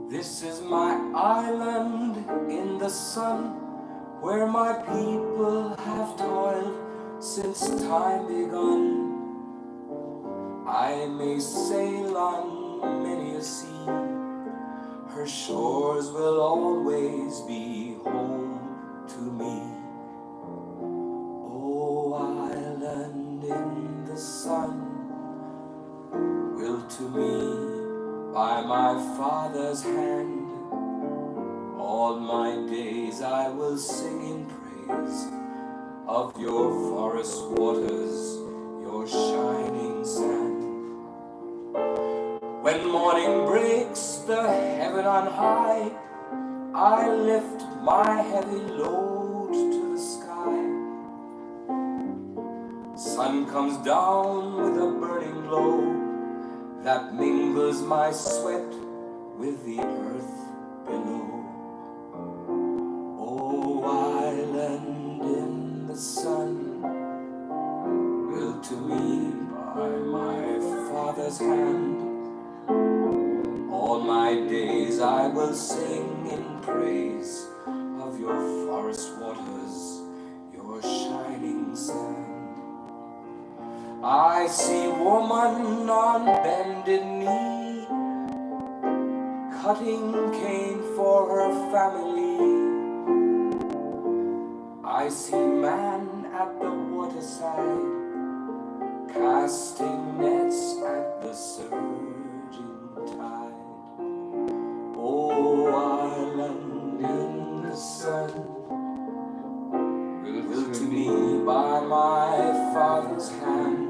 This is my island in the sun, where my people have toiled since time begun. I may sail on many a sea, her shores will always be home to me. Oh, island in the sun, willed to me by my father's hand, all my days I will sing in praise of your forest waters, your shining sand. When morning breaks the heaven on high, I lift my heavy load to the sky. Sun comes down with a burning glow that mingles my sweat with the earth below. Oh, island in the sun, built to me by my father's hand, all my days I will sing in praise of your forest waters, your shining sand. I see woman on bended knee, cutting cane for her family. I see man at the waterside, casting nets at the surging tide. Oh, island in the sun, built to me by my father's hand,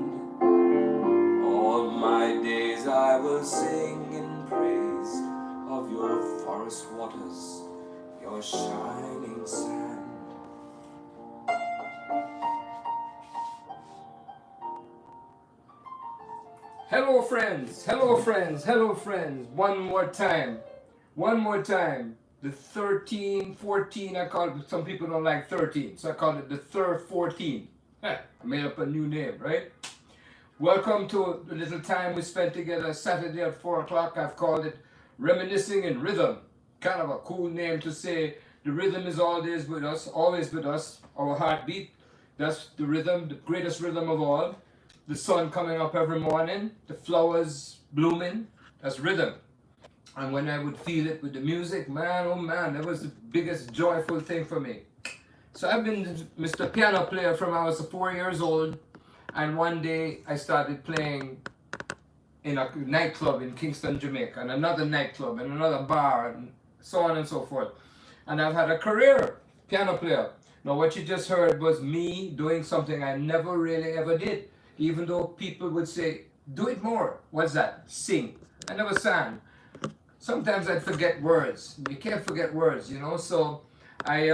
all my days I will sing in praise of your forest waters, your shining sand. Hello friends, hello friends, hello friends. One more time. The 13, 14, I call it, some people don't like 13, so I call it the third 14. I made up a new name, right? Welcome to the little time we spent together Saturday at 4 o'clock. I've called it Reminiscing in Rhythm. Kind of a cool name to say the rhythm is always with us, our heartbeat. That's the rhythm, the greatest rhythm of all. The sun coming up every morning, the flowers blooming, that's rhythm. And when I would feel it with the music, man, oh man, that was the biggest joyful thing for me. So I've been Mr. Piano player from I was 4 years old, and one day I started playing in a nightclub in Kingston, Jamaica, and another nightclub, and another bar, and so on and so forth. And I've had a career piano player. Now what you just heard was me doing something I never really ever did. Even though people would say, do it more. What's that? Sing. I never sang. Sometimes I'd forget words. You can't forget words, you know. So I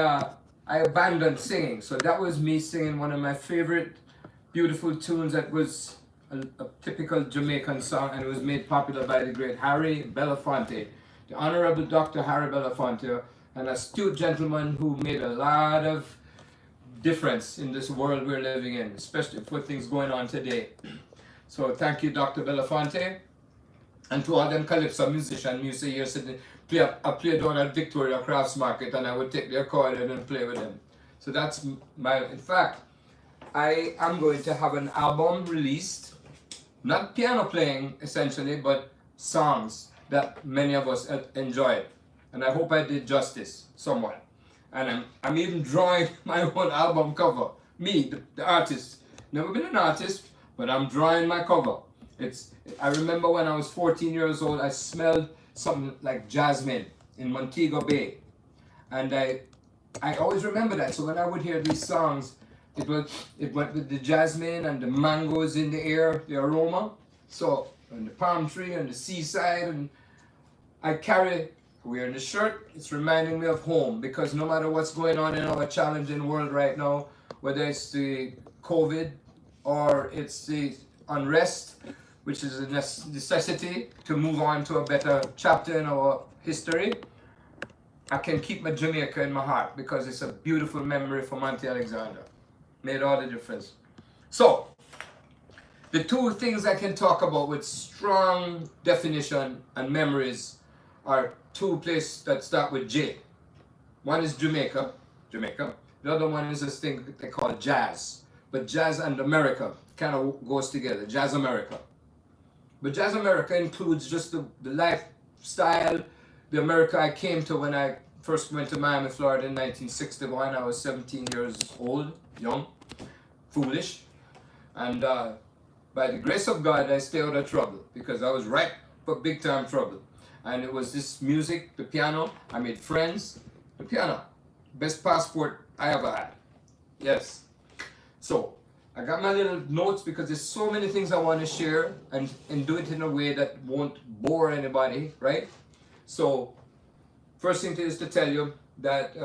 abandoned singing. So that was me singing one of my favorite beautiful tunes that was a typical Jamaican song, and it was made popular by the great Harry Belafonte, the Honorable Dr. Harry Belafonte, an astute gentleman who made a lot of difference in this world we're living in, especially for things going on today. So thank you, Dr. Belafonte, and to all them Calypso musicians. You say here sitting, I played down at Victoria Crafts Market, and I would take their accordion and play with them. So that's my, in fact, I am going to have an album released, not piano playing essentially, but songs that many of us enjoy. And I hope I did justice somewhat. And I'm even drawing my own album cover. Me, the artist. Never been an artist, but I'm drawing my cover. I remember when I was 14 years old, I smelled something like jasmine in Montego Bay. And I always remember that. So when I would hear these songs, it went with the jasmine and the mangoes in the air, the aroma. So, and the palm tree and the seaside, and I carry wearing the shirt, it's reminding me of home, because no matter what's going on in our challenging world right now, whether it's the COVID or it's the unrest, which is a necessity to move on to a better chapter in our history, I can keep my Jamaica in my heart because it's a beautiful memory for Monty Alexander. Made all the difference. So, the two things I can talk about with strong definition and memories are two places that start with J. One is Jamaica, Jamaica. The other one is this thing they call jazz. But jazz and America kind of goes together, Jazz America. But Jazz America includes just the lifestyle, the America I came to when I first went to Miami, Florida in 1961. I was 17 years old, young, foolish. And by the grace of God, I stayed out of trouble because I was ripe for big time trouble. And it was this music, the piano. I made friends, the piano. Best passport I ever had. Yes. So I got my little notes because there's so many things I want to share and do it in a way that won't bore anybody, right? So first thing is to tell you that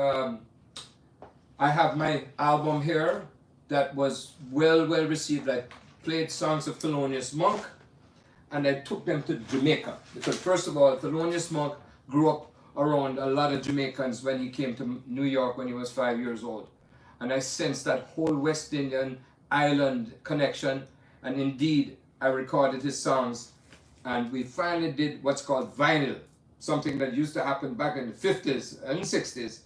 I have my album here that was well received. I played songs of Thelonious Monk and I took them to Jamaica because first of all, Thelonious Monk grew up around a lot of Jamaicans when he came to New York when he was 5 years old. And I sensed that whole West Indian island connection, and indeed I recorded his songs and we finally did what's called vinyl, something that used to happen back in the 50s and 60s.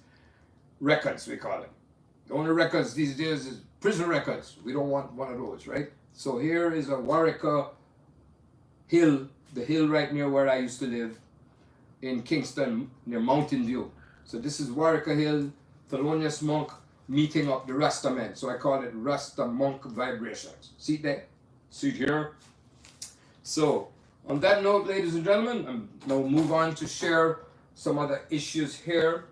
Records, we call it. The only records these days is prison records. We don't want one of those, right? So here is a Warwicker Hill, the hill right near where I used to live in Kingston, near Mountain View. So this is Warwicker Hill, Thelonious Monk meeting up the Rasta men. So I call it Rasta Monk Vibrations. See there? See here? So on that note, ladies and gentlemen, I'm now move on to share some other issues here.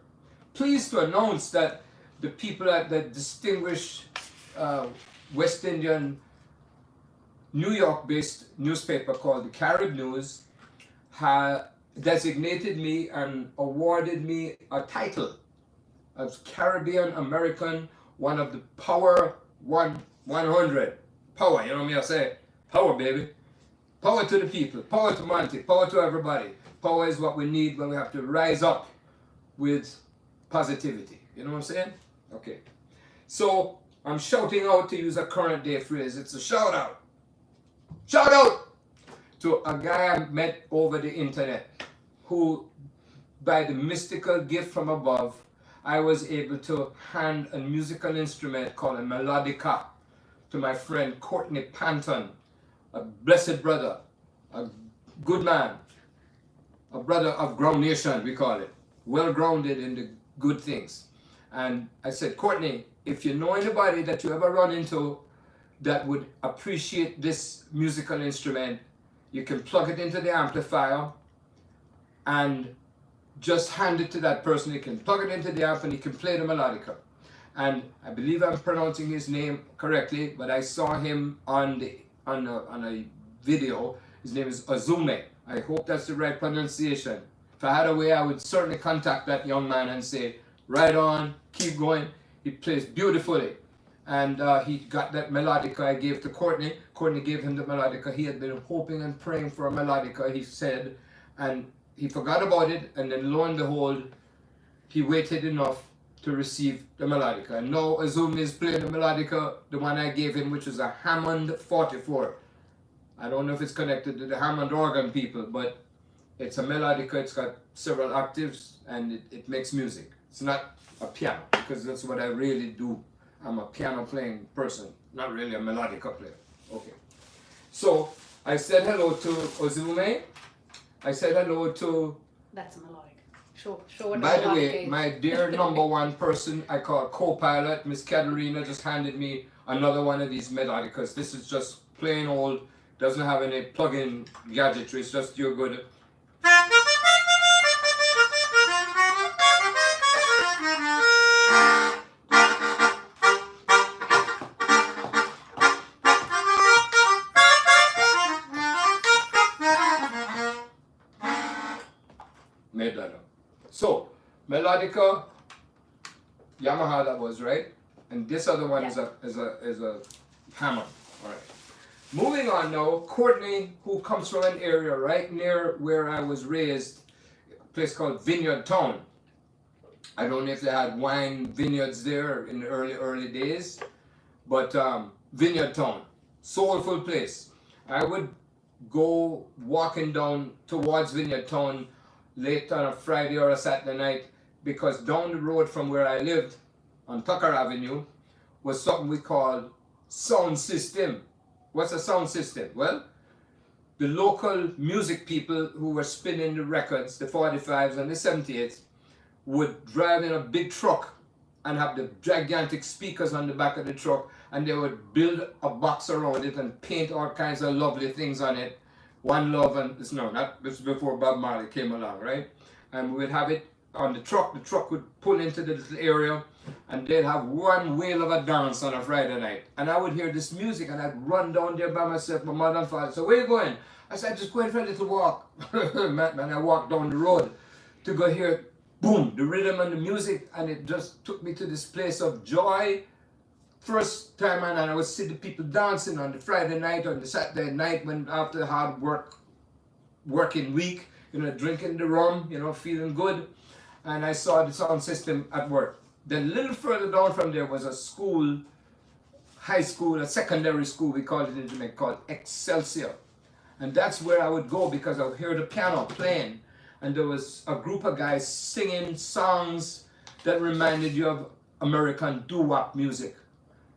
Pleased to announce that the people at the distinguished West Indian New York-based newspaper called the Carib News designated me and awarded me a title as Caribbean American, one of the Power 100. Power, you know what I say? Power, baby. Power to the people, power to Monty, power to everybody. Power is what we need when we have to rise up with positivity. You know what I'm saying? Okay. So I'm shouting out, to use a current day phrase. It's a shout out. Shout out to a guy I met over the internet who, by the mystical gift from above, I was able to hand a musical instrument called a melodica to my friend Courtney Panton, a blessed brother, a good man, a brother of ground nation, we call it, well grounded in the good things. And I said, Courtney, if you know anybody that you ever run into that would appreciate this musical instrument, you can plug it into the amplifier and just hand it to that person. You can plug it into the amp and he can play the melodica. And I believe I'm pronouncing his name correctly, but I saw him on a video. His name is Azume. I hope that's the right pronunciation. If I had a way, I would certainly contact that young man and say, right on, keep going. He plays beautifully. And he got that melodica I gave to Courtney. Courtney gave him the melodica. He had been hoping and praying for a melodica, he said, and he forgot about it, and then lo and behold, he waited enough to receive the melodica. And now Azumi is playing the melodica, the one I gave him, which is a Hammond 44. I don't know if it's connected to the Hammond organ people, but it's a melodica. It's got several octaves, and it makes music. It's not a piano, because that's what I really do. I'm a piano playing person, not really a melodica player. Okay. So I said hello to Ozume. I said hello to... That's a melodic. Sure what By the way, my dear number one person I call co-pilot, Miss Katerina, just handed me another one of these melodicas. This is just plain old, doesn't have any plug-in gadgetry, it's just your good... Made that up. So, melodica, Yamaha that was, right? And this other one is a hammer. All right. Moving on now, Courtney, who comes from an area right near where I was raised, a place called Vineyard Town. I don't know if they had wine vineyards there in the early days, but Vineyard Town, soulful place. I would go walking down towards Vineyard Town late on a Friday or a Saturday night, because down the road from where I lived on Tucker Avenue was something we called sound system. What's a sound system? Well, the local music people who were spinning the records, the 45s and the 78s, would drive in a big truck and have the gigantic speakers on the back of the truck, and they would build a box around it and paint all kinds of lovely things on it. One Love, and no, that was before Bob Marley came along, right? And we would have it on the truck. The truck would pull into the little area, and they'd have one whale of a dance on a Friday night. And I would hear this music, and I'd run down there by myself. My mother and father said, "Where you going?" I said, "Just going for a little walk." Man, I walked down the road to go hear, boom, the rhythm and the music, and it just took me to this place of joy. First time, and I would see the people dancing on the Friday night or the Saturday night when after the hard working week, drinking the rum, feeling good. And I saw the sound system at work. Then a little further down from there was a school, high school, a secondary school, we called it in Jamaica, called Excelsior. And that's where I would go because I would hear the piano playing. And there was a group of guys singing songs that reminded you of American doo-wop music.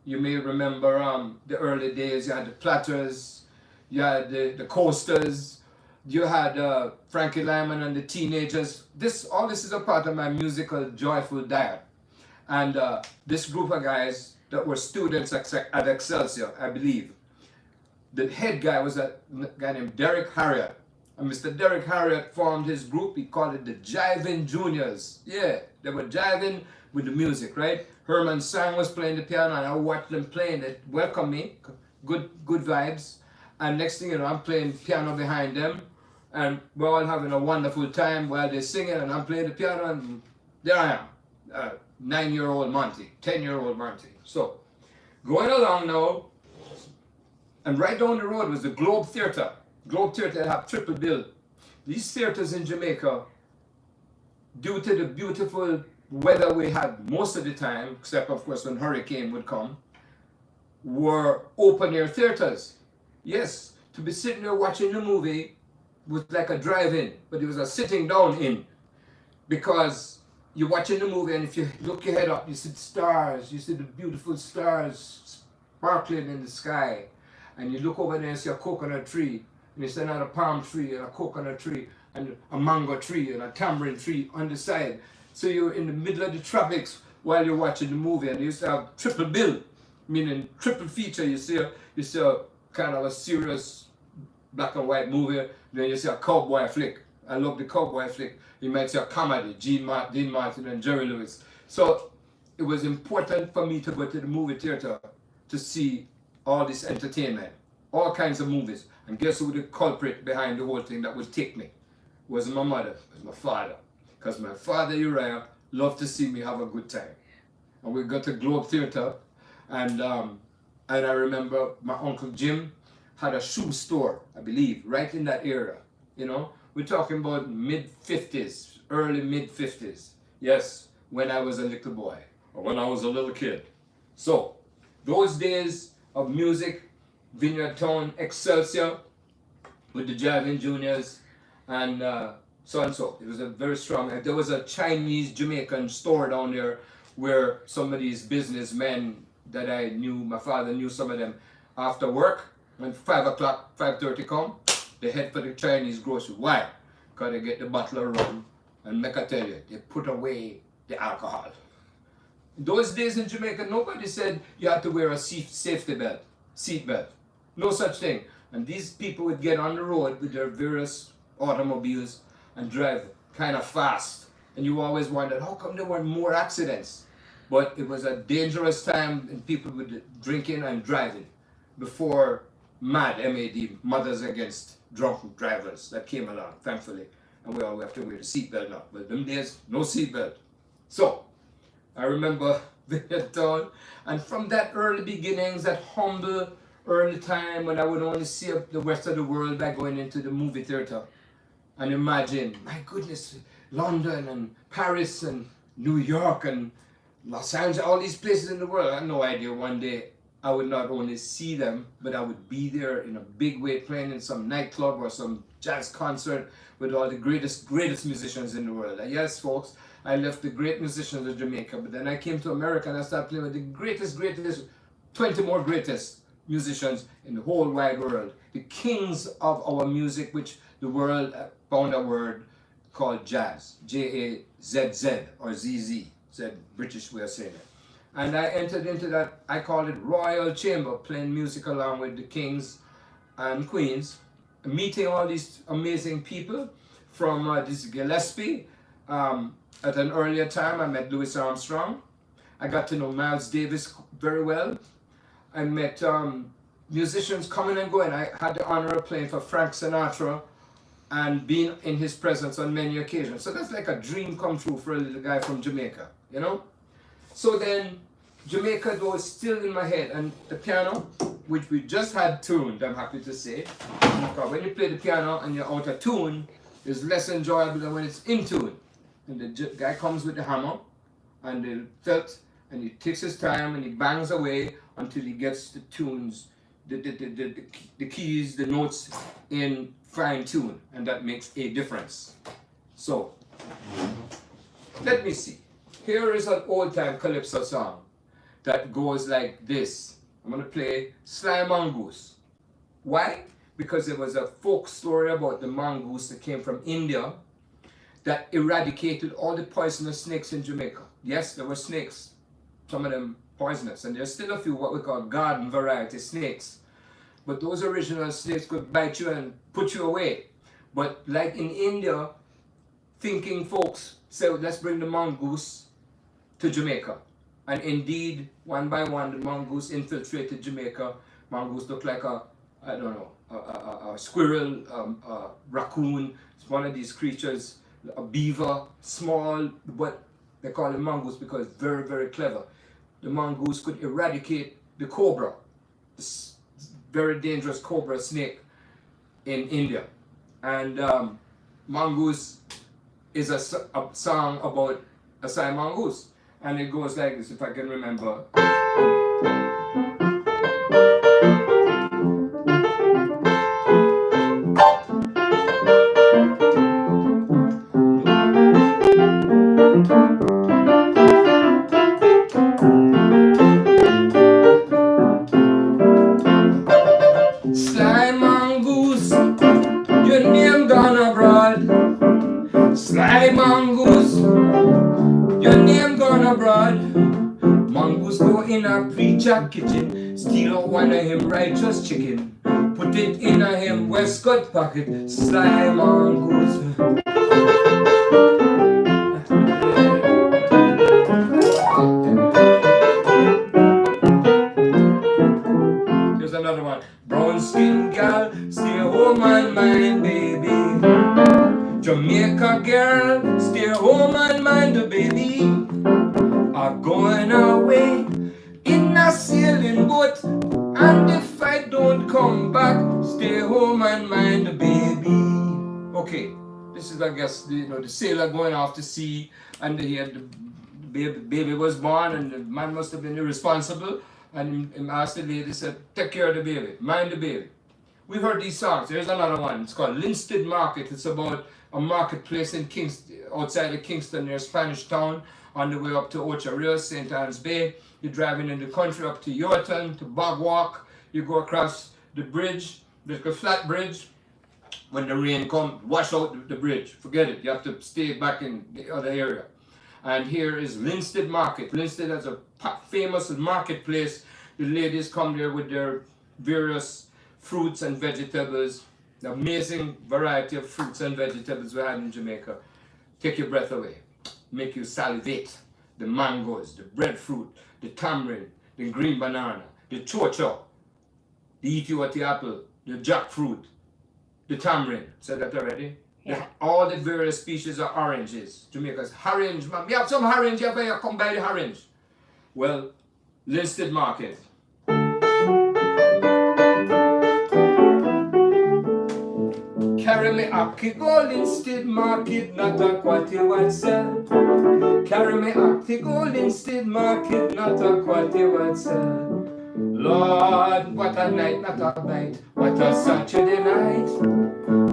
You may remember the early days. You had the Platters, you had the Coasters, you had Frankie Lyman and the Teenagers. All this is a part of my musical joyful diet. And this group of guys that were students at Excelsior, I believe, the head guy was a guy named Derek Harriott. And Mr. Derek Harriott formed his group. He called it the Jiving Juniors. Yeah, they were jiving with the music, right? Herman Sang was playing the piano, and I watched them playing. They welcomed me, good vibes. And next thing you know, I'm playing piano behind them, and we're all having a wonderful time while they're singing, and I'm playing the piano, and there I am, 9-year-old Monty, 10-year-old Monty. So, going along now, and right down the road was the Globe Theatre. Globe Theatre had triple bill. These theatres in Jamaica, due to the beautiful weather we had most of the time, except of course when hurricane would come, were open air theatres. Yes, to be sitting there watching the movie was like a drive-in, but it was a sitting down in, because you're watching the movie and if you look your head up, you see the stars, you see the beautiful stars sparkling in the sky, and you look over there and see a coconut tree, and you see another palm tree and a coconut tree and a mango tree and a tamarind tree on the side. So you're in the middle of the tropics while you're watching the movie, and you used to have triple bill, meaning triple feature. You see a kind of a serious black and white movie, then you see a cowboy flick. I love the cowboy flick. You might see a comedy, Dean Martin and Jerry Lewis. So it was important for me to go to the movie theater to see all this entertainment, all kinds of movies. And guess who the culprit behind the whole thing that would take me? It wasn't my mother, it was my father. Because my father, Uriah, loved to see me have a good time. And we got to Globe Theatre, and I remember my Uncle Jim had a shoe store, I believe, right in that area. We're talking about mid-50s, early mid-50s. Yes, when I was a little boy, or when I was a little kid. So, those days of music, Vineyard Town, Excelsior, with the Jiving Juniors, and so and so. It was a very strong, and there was a Chinese Jamaican store down there where some of these businessmen that I knew, my father knew some of them, after work, when 5 o'clock, 5:30 come, they head for the Chinese grocery. Why? Because they get the bottle of rum, and make I tell you, they put away the alcohol. In those days in Jamaica, nobody said you had to wear a safety belt, seat belt. No such thing. And these people would get on the road with their various automobiles and drive kind of fast. And you always wondered, how come there weren't more accidents? But it was a dangerous time, and people were drinking and driving before MAD, M-A-D, Mothers Against Drunken Drivers, that came along, thankfully. And we all have to wear the seatbelt now. But them days, no seatbelt. So, I remember Vineyard Town, and from that early beginnings, that humble early time when I would only see the rest of the world by going into the movie theater. And imagine, my goodness, London and Paris and New York and Los Angeles, all these places in the world. I had no idea one day I would not only see them, but I would be there in a big way, playing in some nightclub or some jazz concert with all the greatest musicians in the world. And yes, folks, I left the great musicians of Jamaica, but then I came to America and I started playing with the greatest, 20 more greatest musicians in the whole wide world. The kings of our music, which the world found a word called jazz. Jazz or ZZ, said British way of saying it. And I entered into that, I call it Royal Chamber, playing music along with the kings and queens, meeting all these amazing people from this Gillespie. At an earlier time, I met Louis Armstrong. I got to know Miles Davis very well. I met musicians coming and going. I had the honor of playing for Frank Sinatra and being in his presence on many occasions. So that's like a dream come true for a little guy from Jamaica, you know? So then, Jamaica was still in my head, and the piano, which we just had tuned, I'm happy to say, because when you play the piano and you're out of tune, it's less enjoyable than when it's in tune. And the guy comes with the hammer and the felt, and he takes his time and he bangs away until he gets the tunes, the keys, the notes in fine tune, and that makes a difference. So, let me see. Here is an old time Calypso song that goes like this. I'm going to play Sly Mongoose. Why? Because there was a folk story about the mongoose that came from India that eradicated all the poisonous snakes in Jamaica. Yes, there were snakes, some of them poisonous, and there's still a few what we call garden variety snakes. But those original snakes could bite you and put you away. But like in India, thinking folks said, let's bring the mongoose to Jamaica. And indeed, one by one, the mongoose infiltrated Jamaica. Mongoose looked like a squirrel, a raccoon. It's one of these creatures, a beaver, small, but they call it mongoose because it's very, very clever. The mongoose could eradicate the cobra, this very dangerous cobra snake in India. And mongoose is a song about a Sly Mongoose. And it goes like this, if I can remember. Sly Mongoose, your name gone abroad. Sly Mongoose, your name gone abroad. Mongoose go in a preacher kitchen, steal out one of him righteous chicken, put it in a him waistcoat pocket. Sly Mongoose. Here's another one. Brown skin gal, stay home and mind baby. Jamaica girl, stay home and mind the baby. Are going away in a sailing boat, and if I don't come back, stay home and mind the baby. Okay, this is I guess the sailor going off to sea, and he had the baby was born, and the man must have been irresponsible, and he asked the lady, said, take care of the baby, mind the baby. We've heard these songs. Here's another one. It's called Linstead Market. It's about a marketplace in Kingston, outside of Kingston, near Spanish Town, on the way up to Ocho Rios, St. Anne's Bay. You're driving in the country up to Yorton, to Bogwalk. You go across the bridge, there's a flat bridge. When the rain comes, wash out the bridge. Forget it. You have to stay back in the other area. And here is Linstead Market. Linstead has a famous marketplace. The ladies come there with their various fruits and vegetables. The amazing variety of fruits and vegetables we had in Jamaica. Take your breath away. Make you salivate. The mangoes, the breadfruit, the tamarind, the green banana, the chocho, the Ethiopian apple, the jackfruit, the tamarind. Said that already? Yeah. All the various species of oranges. Jamaica's orange, man. We have some orange here, but you come buy the orange. Well, Linstead Market. Carry me up, kick all Linstead Market, not a quality one sell. Carry me up, kick all Linstead Market, not a quality one sell. Lord, what a night, not a bite. What a Saturday night.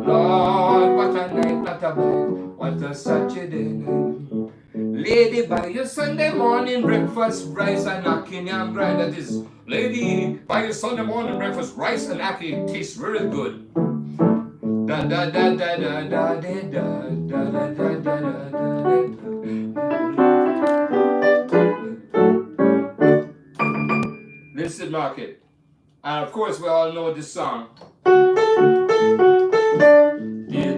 Lord, what a night, not a bite. What a Saturday night. Lady, buy your Sunday morning breakfast, rice and ackee yam grind. That is, lady, buy your Sunday morning breakfast, rice and ackee. It tastes really good. Da da da da da da da da da da da da. Listed market. And of course, we all know this song. Did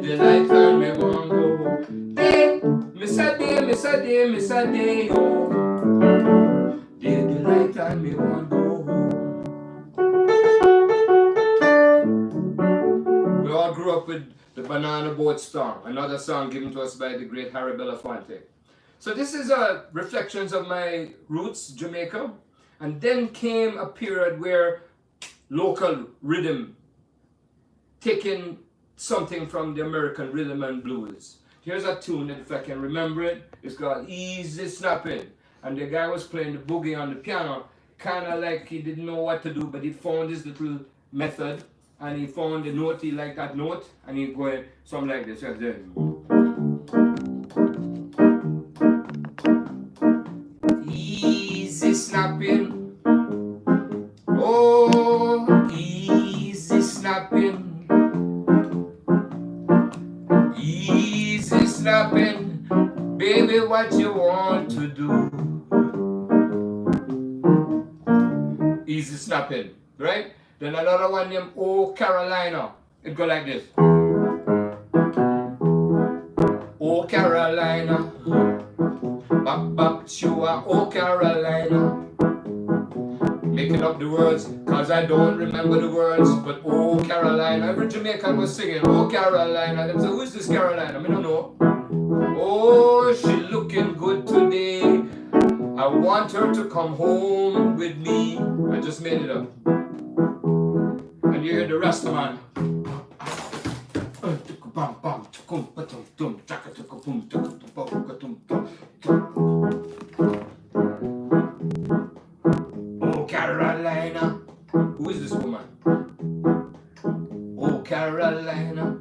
the light turn me one go? Day, miss a day, miss a day, miss a day, oh. Did the light turn me one go? We all grew up with the Banana Boat song, another song given to us by the great Harry Belafonte. So this is reflections of my roots, Jamaica. And then came a period where local rhythm taking something from the American rhythm and blues. Here's a tune that if I can remember it, it's called Easy Snapping. And the guy was playing the boogie on the piano, kind of like he didn't know what to do, but he found his little method, and he found the note, he liked that note, and he going something like this. Easy snapping. Oh, easy snapping. Easy snapping. Baby, what you want to do? Easy snapping, right? Then another one named Oh Carolina. It go like this. Oh Carolina. Bop bop shua, oh Carolina. Making up the words, cause I don't remember the words. But oh Carolina, every Jamaican was singing, oh Carolina. They say, who is this Carolina? I don't know. Oh, she looking good today. I want her to come home with me. I just made it up. And you hear the rest of man. Oh Carolina, who is this woman? Oh Carolina,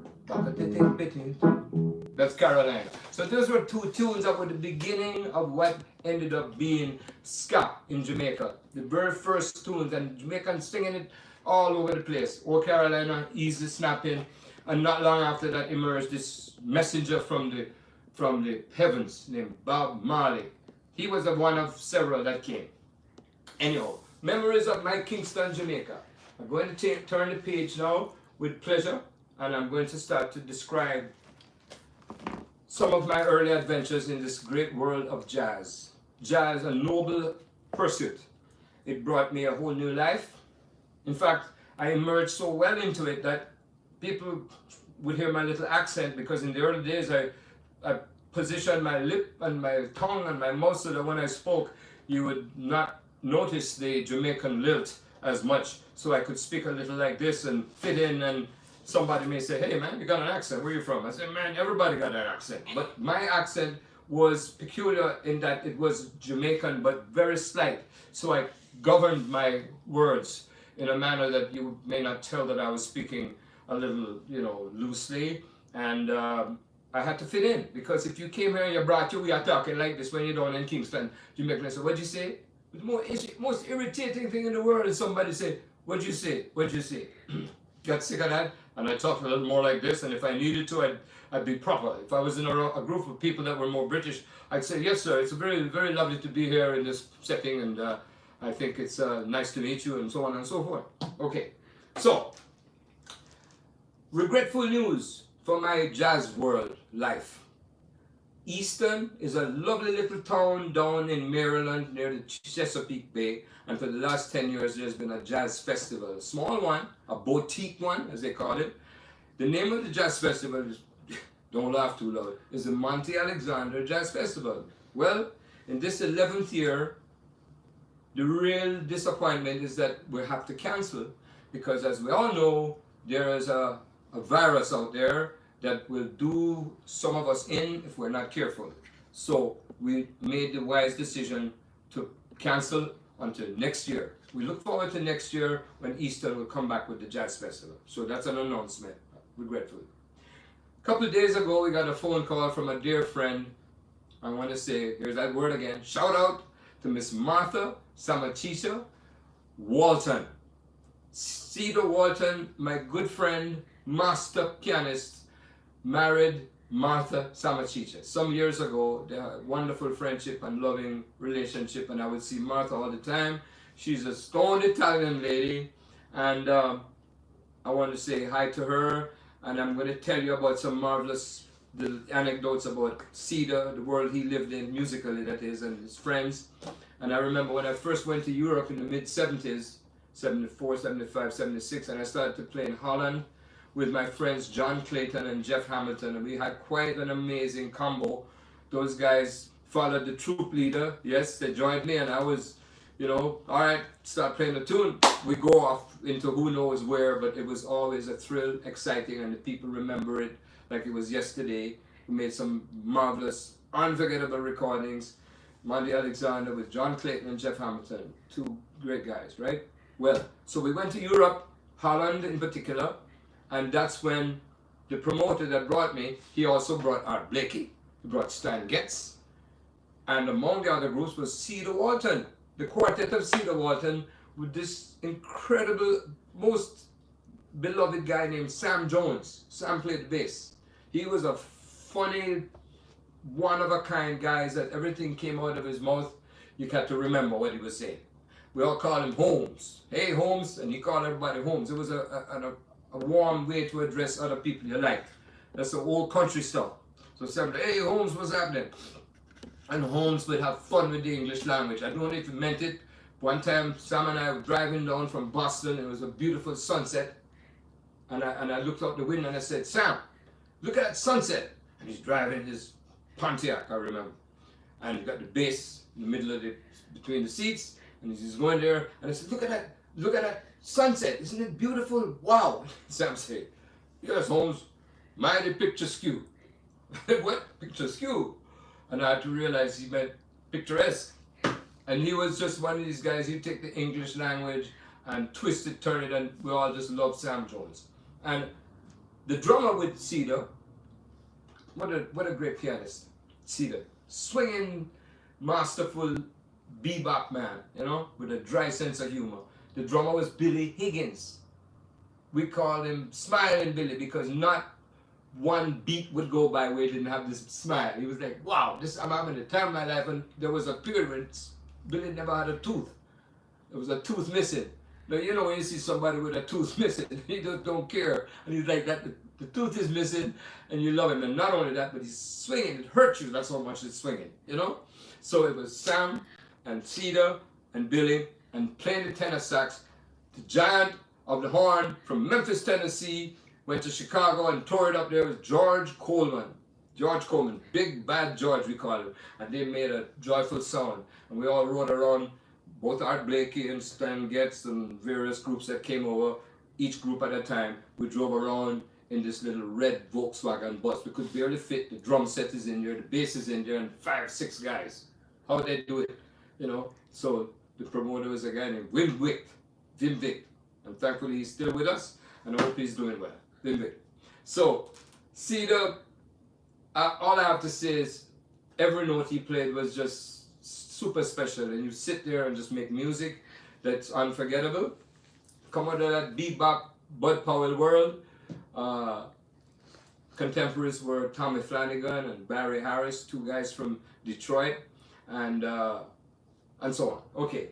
that's Carolina. So those were two tunes that were the beginning of what ended up being ska in Jamaica. The very first tunes, and Jamaicans singing it all over the place. Oh Carolina, Easy Snapping, and not long after that emerged this messenger from the heavens named Bob Marley. He was one of several that came. Anyhow, memories of my Kingston, Jamaica. I'm going to turn the page now with pleasure, and I'm going to start to describe some of my early adventures in this great world of jazz. Jazz, a noble pursuit. It brought me a whole new life. In fact, I emerged so well into it that people would hear my little accent, because in the early days I positioned my lip and my tongue and my mouth so that when I spoke, you would not notice the Jamaican lilt as much. So I could speak a little like this and fit in, and somebody may say, hey man, you got an accent, where are you from? I said, man, everybody got an accent. But my accent was peculiar in that it was Jamaican, but very slight. So I governed my words in a manner that you may not tell that I was speaking a little, loosely. And I had to fit in, because if you came here and you brought we are talking like this when you're down in Kingston, Jamaican, say, what'd you say? The most irritating thing in the world is somebody say, what'd you say? What'd you say? Got sick of that, and I talked a little more like this, and if I needed to, I'd be proper. If I was in a group of people that were more British, I'd say, yes sir, it's very, very lovely to be here in this setting, and I think it's nice to meet you, and so on and so forth. Okay, so, regretful news for my jazz world life. Easton is a lovely little town down in Maryland near the Chesapeake Bay, and for the last 10 years there's been a jazz festival, a small one, a boutique one as they call it. The name of the jazz festival is, don't laugh too loud, is the Monty Jazz Festival. Well, in this 11th year, the real disappointment is that we have to cancel, because as we all know, there is a virus out there that will do some of us in if we're not careful. So we made the wise decision to cancel until next year. we look forward to next year when Eastern will come back with the Jazz Festival. So that's an announcement, regretfully. A couple of days ago, we got a phone call from a dear friend. I want to say, here's that word again. Shout out to Miss Martha Samachicha Walton. Cedar Walton, my good friend, master pianist, married Martha Samachicha. Some years ago, they had a wonderful friendship and loving relationship, and I would see Martha all the time. She's a stone Italian lady, and I want to say hi to her, and I'm going to tell you about some marvelous anecdotes about Cedar, the world he lived in, musically that is, and his friends. And I remember when I first went to Europe in the mid-70s, 74, 75, 76, and I started to play in Holland with my friends John Clayton and Jeff Hamilton, and we had quite an amazing combo. Those guys followed the troop leader. Yes, they joined me, and I was, you know, all right, start playing the tune. We go off into who knows where, but it was always a thrill, exciting, and the people remember it like it was yesterday. We made some marvelous, unforgettable recordings. Monty Alexander with John Clayton and Jeff Hamilton, two great guys, right? Well, so we went to Europe, Holland in particular, and that's when the promoter that brought me, he also brought Art Blakey, he brought Stan Getz, and among the other groups was Cedar Walton, the quartet of Cedar Walton, with this incredible, most beloved guy named Sam Jones. Sam played bass. He was a funny, one-of-a-kind guy that everything came out of his mouth. You had to remember what he was saying. We all called him Holmes. Hey, Holmes, and he called everybody Holmes. It was a warm way to address other people you liked. That's the old country stuff. So Sam said, hey, Holmes, what's happening? And Holmes would have fun with the English language. I don't know if he meant it. One time, Sam and I were driving down from Boston. It was a beautiful sunset. And I looked out the window and I said, Sam, look at that sunset. And he's driving his Pontiac, I remember. And he got the bass in the middle of between the seats. And he's going there. And I said, look at that sunset. Isn't it beautiful? Wow. Sam said, yes, Holmes, mighty picturesque. What? Picturesque? And I had to realize he meant picturesque. And he was just one of these guys, he'd take the English language and twist it, turn it, and we all just loved Sam Jones. And the drummer with Cedar, what a great pianist, Cedar. Swinging, masterful bebop man, you know, with a dry sense of humor. The drummer was Billy Higgins. We called him Smiling Billy because not one beat would go by where he didn't have this smile. He was like, wow, I'm having the time of my life. And there was a period when Billy never had a tooth. There was a tooth missing. Now, you know, when you see somebody with a tooth missing, he just don't care. And he's like, that the tooth is missing, and you love him. And not only that, but he's swinging. It hurts you. That's how much it's swinging, you know? So it was Sam and Cedar and Billy and playing the tenor sax. The giant of the horn from Memphis, Tennessee, went to Chicago and toured up there with George Coleman. George Coleman, Big Bad George, we call him. And they made a joyful sound. And we all rode around, both Art Blakey and Stan Getz and various groups that came over, each group at a time. We drove around in this little red Volkswagen bus. We could barely fit. The drum set is in there, the bass is in there, and 5, 6 guys. How would they do it? You know? So the promoter was a guy named Wim Vick. And thankfully he's still with us, and I hope he's doing well. Wim Vick. So, Cedar, all I have to say is every note he played was just super special, and you sit there and just make music that's unforgettable. Come out of that bebop Bud Powell world. Contemporaries were Tommy Flanagan and Barry Harris, 2 guys from Detroit, and so on. Okay,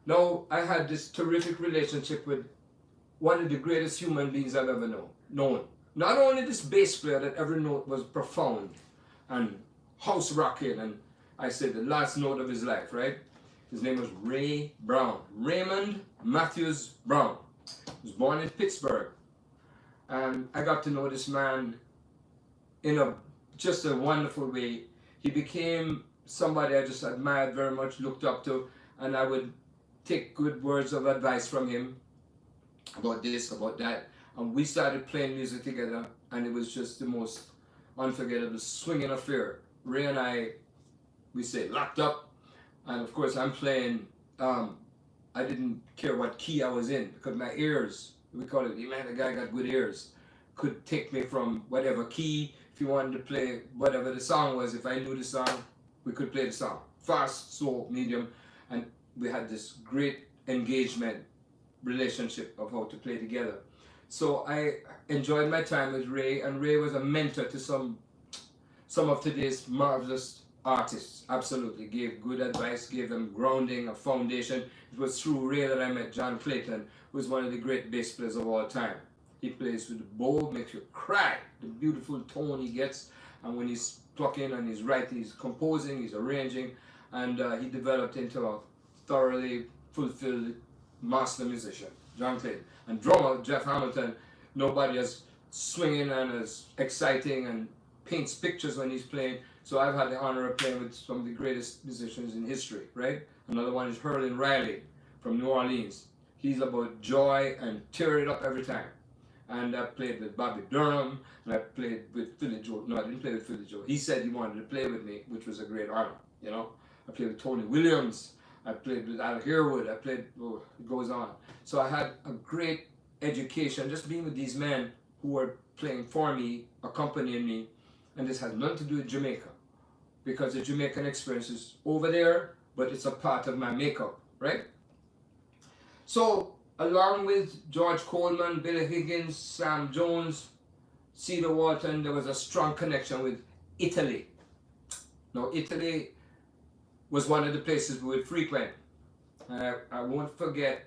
now I had this terrific relationship with one of the greatest human beings I've ever known. Not only this bass player that every note was profound and house rocking, and I said the last note of his life, right? His name was Ray Brown, Raymond Matthews Brown. He was born in Pittsburgh. And I got to know this man in just a wonderful way. He became somebody I just admired very much, looked up to, and I would take good words of advice from him about this, about that. And we started playing music together, and it was just the most unforgettable swinging affair. Ray and I, we say, locked up. And of course, I'm playing I didn't care what key I was in because my ears, we call it, man, the guy got good ears, could take me from whatever key. If you wanted to play whatever the song was, if I knew the song, we could play the song. Fast, slow, medium. And we had this great engagement relationship of how to play together. So I enjoyed my time with Ray, and Ray was a mentor to some of today's marvelous artists. Absolutely, gave good advice, gave them grounding, a foundation. It was through Ray that I met John Clayton, who is one of the great bass players of all time. He plays with the bow, makes you cry. The beautiful tone he gets, and when he's plucking and he's writing, he's composing, he's arranging, and he developed into a thoroughly fulfilled master musician, John Clayton. And drummer, Jeff Hamilton, nobody as swinging and as exciting and paints pictures when he's playing. So I've had the honor of playing with some of the greatest musicians in history, right? Another one is Herlin Riley from New Orleans. He's about joy and tear it up every time. And I played with Bobby Durham, and I played with Philly Joe. No, I didn't play with Philly Joe. He said he wanted to play with me, which was a great honor, you know. I played with Tony Williams. I played with Al Harewood. I played, oh, it goes on. So I had a great education just being with these men who were playing for me, accompanying me. And this has nothing to do with Jamaica, because the Jamaican experience is over there, but it's a part of my makeup, right? So, along with George Coleman, Billy Higgins, Sam Jones, Cedar Walton, there was a strong connection with Italy. Now, Italy was one of the places we would frequent. I won't forget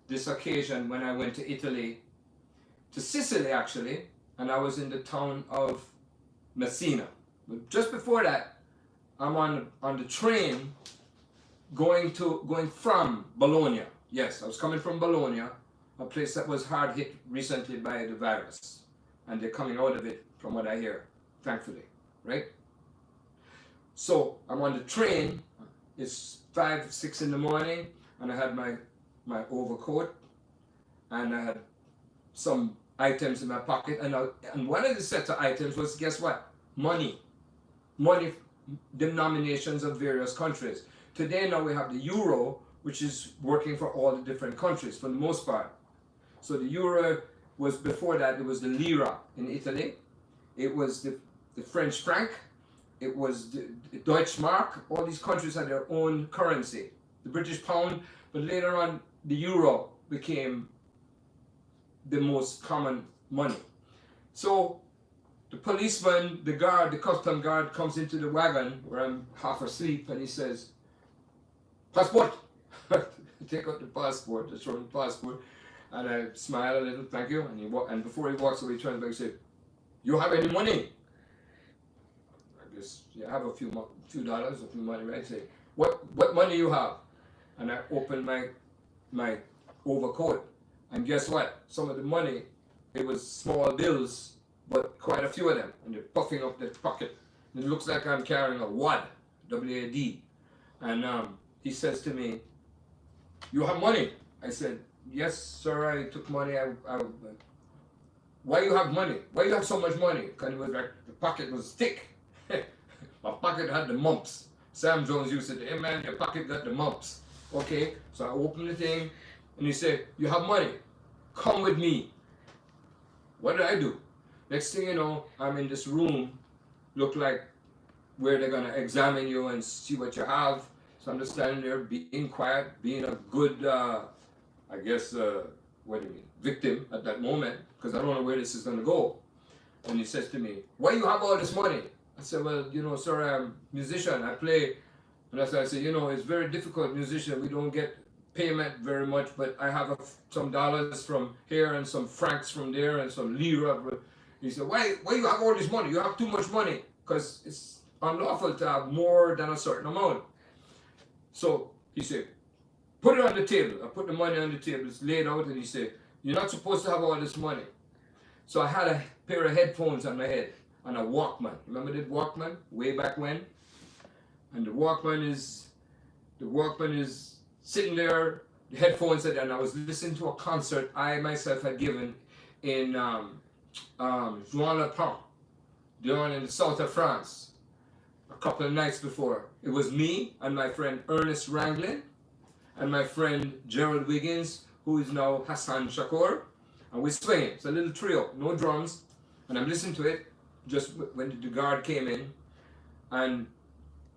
this occasion when I went to Italy, to Sicily actually, and I was in the town of Messina. But just before that, I'm on the train going from Bologna. Yes, I was coming from Bologna, a place that was hard hit recently by the virus, and they're coming out of it, from what I hear, thankfully, right? So I'm on the train. It's 5, 6 in the morning, and I had my overcoat, and I had some items in my pocket, and one of the sets of items was, guess what? Money denominations of various countries. Today now we have the euro, which is working for all the different countries for the most part. So the euro was, before that, it was the lira in Italy, it was the French franc, it was the Deutsche Mark. All these countries had their own currency. The British pound, but later on the euro became the most common money. So the policeman, the guard, the custom guard comes into the wagon where I'm half asleep, and he says, "Passport." Take out the passport, I show him the passport, and I smile a little, thank you, and before he walks away, he turns back and says, "You have any money?" I guess, yeah, I have a few dollars, a few money, right? I say, what money you have? And I open my overcoat, and guess what? Some of the money, it was small bills, but quite a few of them, and they're puffing up the pocket. And it looks like I'm carrying a wad, W-A-D. And he says to me, "You have money?" I said, "Yes, sir, I took money. Why you have money? Why you have so much money?" Because it was like, the pocket was thick. My pocket had the mumps. Sam Jones used to say, "Hey man, your pocket got the mumps." Okay, so I opened the thing, and he said, "You have money? Come with me." What did I do? Next thing you know, I'm in this room, look like where they're gonna examine you and see what you have. So I'm just standing there, being quiet, being a good, what do you mean, victim at that moment, because I don't know where this is gonna go. And he says to me, "Why you have all this money?" I said, "Well, sir, I'm a musician, I play." And I said, "It's very difficult, musician, we don't get payment very much, but I have some dollars from here and some francs from there and some lira." He said, why you have all this money? You have too much money, because it's unlawful to have more than a certain amount. So he said, "Put it on the table." I put the money on the table, it's laid out, and he said, "You're not supposed to have all this money." So I had a pair of headphones on my head and a Walkman. Remember the Walkman way back when? And the Walkman is sitting there, the headphones are there, and I was listening to a concert I myself had given in Juan-le-Pont, down in the south of France, a couple of nights before. It was me and my friend Ernest Ranglin, and my friend Gerald Wiggins, who is now Hassan Shakur, and we're swinging. It's a little trio, no drums, and I'm listening to it just when the guard came in, and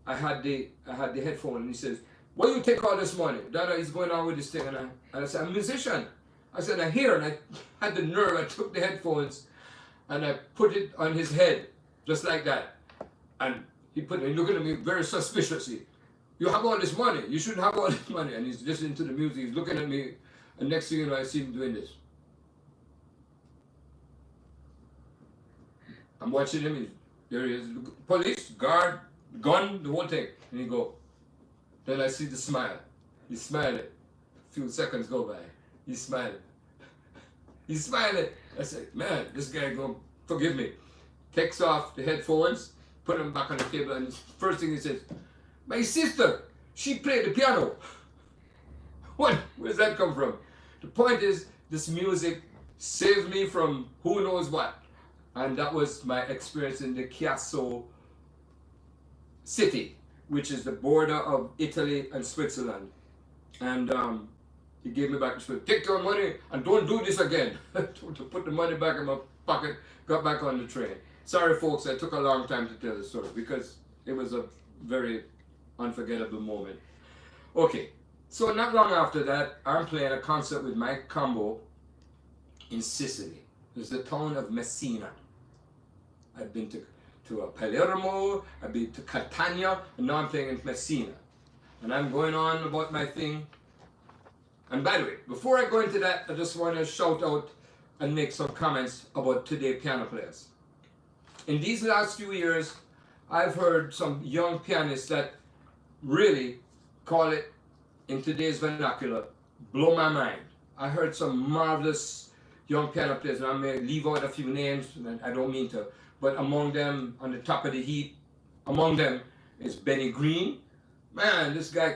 I had the headphone, and he says, "Why you take all this money? Dada is going on with this thing," and I said, "I'm a musician." I said, "I hear," and I had the nerve. I took the headphones, and I put it on his head, just like that, and he looking at me very suspiciously. "You have all this money. You shouldn't have all this money." And he's listening to the music. He's looking at me, and next thing you know, I see him doing this. I'm watching him. There he is. Police, guard, gun, the whole thing. And he go. Then I see the smile. He's smiling. A few seconds go by. He's smiling. He's smiling. I said, "Man, this guy gonna forgive me." Takes off the headphones, put them back on the table, and first thing he says, "My sister, she played the piano." What? Where's that come from? The point is, this music saved me from who knows what. And that was my experience in the Chiasso city, which is the border of Italy and Switzerland. And he gave me back the spirit. "Take your money and don't do this again." To put the money back in my pocket, got back on the train. Sorry, folks, I took a long time to tell the story because it was a very unforgettable moment. Okay, so not long after that, I'm playing a concert with my combo in Sicily. It's the town of Messina. I've been to Palermo, I've been to Catania, and now I'm playing in Messina. And I'm going on about my thing. And by the way, before I go into that, I just want to shout out and make some comments about today's piano players. In these last few years, I've heard some young pianists that really call it, in today's vernacular, blow my mind. I heard some marvelous young piano players, and I may leave out a few names, and I don't mean to, but among them, on the top of the heap, among them is Benny Green. Man, this guy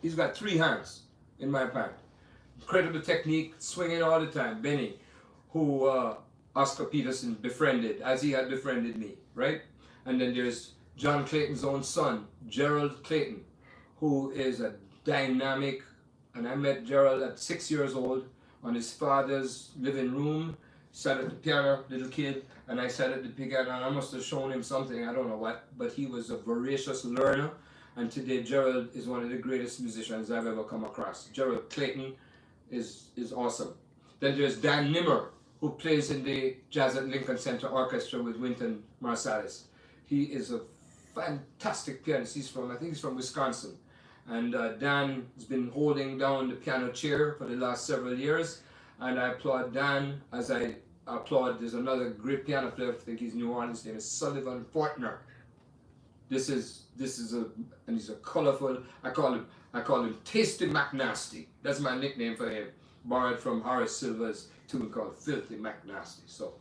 he's got 3 hands in my band. Incredible technique, swinging all the time. Benny, who Oscar Peterson befriended, as he had befriended me, right? And then there's John Clayton's own son, Gerald Clayton, who is a dynamic, and I met Gerald at 6 years old on his father's living room, sat at the piano, little kid, and I sat at the piano, and I must have shown him something, I don't know what, but he was a voracious learner, and today Gerald is one of the greatest musicians I've ever come across. Gerald Clayton is awesome. Then there's Dan Nimmer, who plays in the Jazz at Lincoln Center Orchestra with Wynton Marsalis. He is a fantastic pianist. I think he's from Wisconsin. And Dan has been holding down the piano chair for the last several years. And I applaud Dan as I applaud, there's another great piano player, I think he's New Orleans, his name is Sullivan Fortner. This is and he's a colorful, I call him Tasty McNasty. That's my nickname for him, borrowed from Horace Silver's tune called Filthy McNasty. So,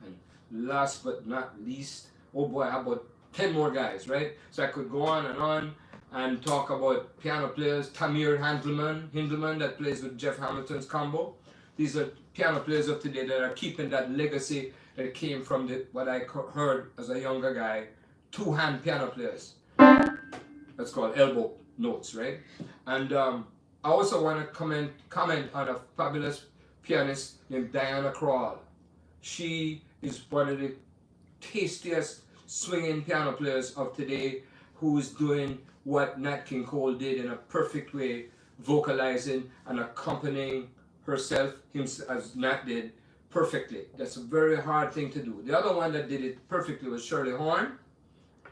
and last but not least, oh boy, how about 10 more guys, right? So I could go on and talk about piano players. Tamir Hindelman that plays with Jeff Hamilton's combo. These are piano players of today that are keeping that legacy that came from what I heard as a younger guy, 2-hand piano players. That's called elbow notes, right? And I also want to comment on a fabulous pianist named Diana Krall. She is one of the tastiest swinging piano players of today, who is doing what Nat King Cole did in a perfect way, vocalizing and accompanying herself, as Nat did, perfectly. That's a very hard thing to do. The other one that did it perfectly was Shirley Horn.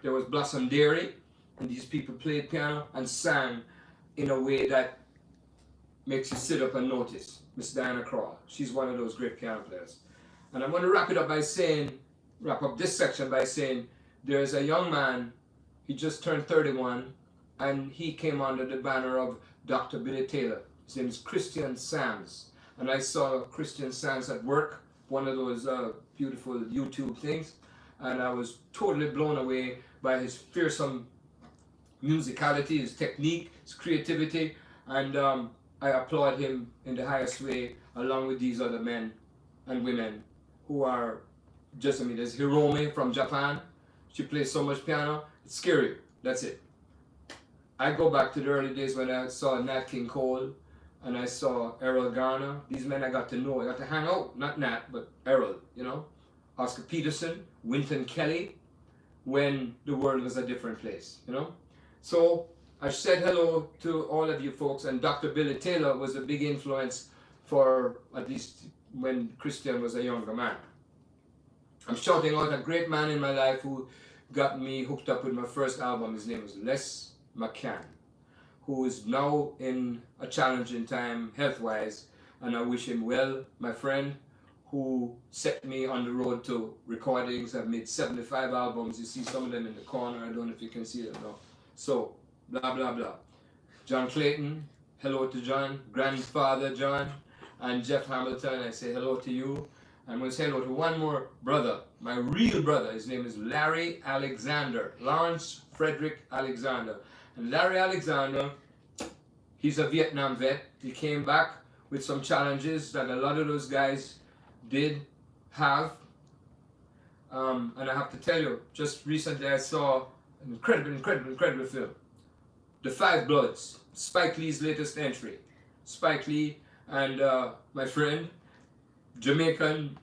There was Blossom Dairy, and these people played piano and sang in a way that makes you sit up and notice. Miss Diana Krall, she's one of those great piano players. And I'm going to wrap up this section by saying there's a young man, he just turned 31, and he came under the banner of Dr. Billy Taylor. His name is Christian Sands. And I saw Christian Sands at work, one of those beautiful YouTube things, and I was totally blown away by his fearsome musicality, his technique, his creativity, and I applaud him in the highest way, along with these other men and women who are just, there's Hiromi from Japan. She plays so much piano, it's scary. That's it. I go back to the early days when I saw Nat King Cole and I saw Errol Garner. These men I got to know. I got to hang out, not Nat, but Errol, you know. Oscar Peterson, Wynton Kelly, when the world was a different place, you know. So I said hello to all of you folks, and Dr. Billy Taylor was a big influence for at least when Christian was a younger man. I'm shouting out a great man in my life who got me hooked up with my first album. His name was Les McCann, who is now in a challenging time health-wise, and I wish him well, my friend, who set me on the road to recordings. I've made 75 albums. You see some of them in the corner. I don't know if you can see them now. So, blah, blah, blah. John Clayton, hello to John. Grandfather John. And Jeff Hamilton, I say hello to you. I'm going to say hello to one more brother, my real brother. His name is Larry Alexander, Lawrence Frederick Alexander. And Larry Alexander, he's a Vietnam vet. He came back with some challenges that a lot of those guys did have. And I have to tell you, just recently I saw an incredible film. The Five Bloods, Spike Lee's latest entry. Spike Lee and my friend, Jamaican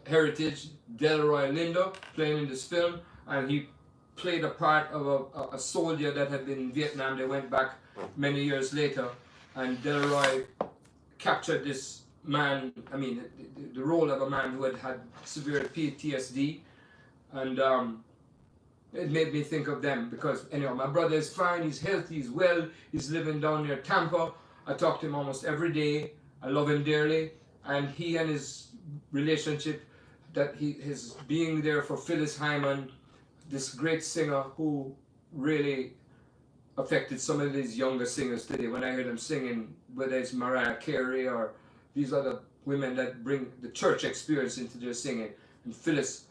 heritage, Delroy Lindo, playing in this film, and he played a part of a soldier that had been in Vietnam. They went back many years later, and Delroy captured this man, I mean, the role of a man who had had severe PTSD, and it made me think of them, because anyhow, my brother is fine, he's healthy, he's well, he's living down near Tampa. I talk to him almost every day. I love him dearly, and he and his relationship, that his being there for Phyllis Hyman, this great singer who really affected some of these younger singers today. When I hear them singing, whether it's Mariah Carey or these other women that bring the church experience into their singing, and Phyllis,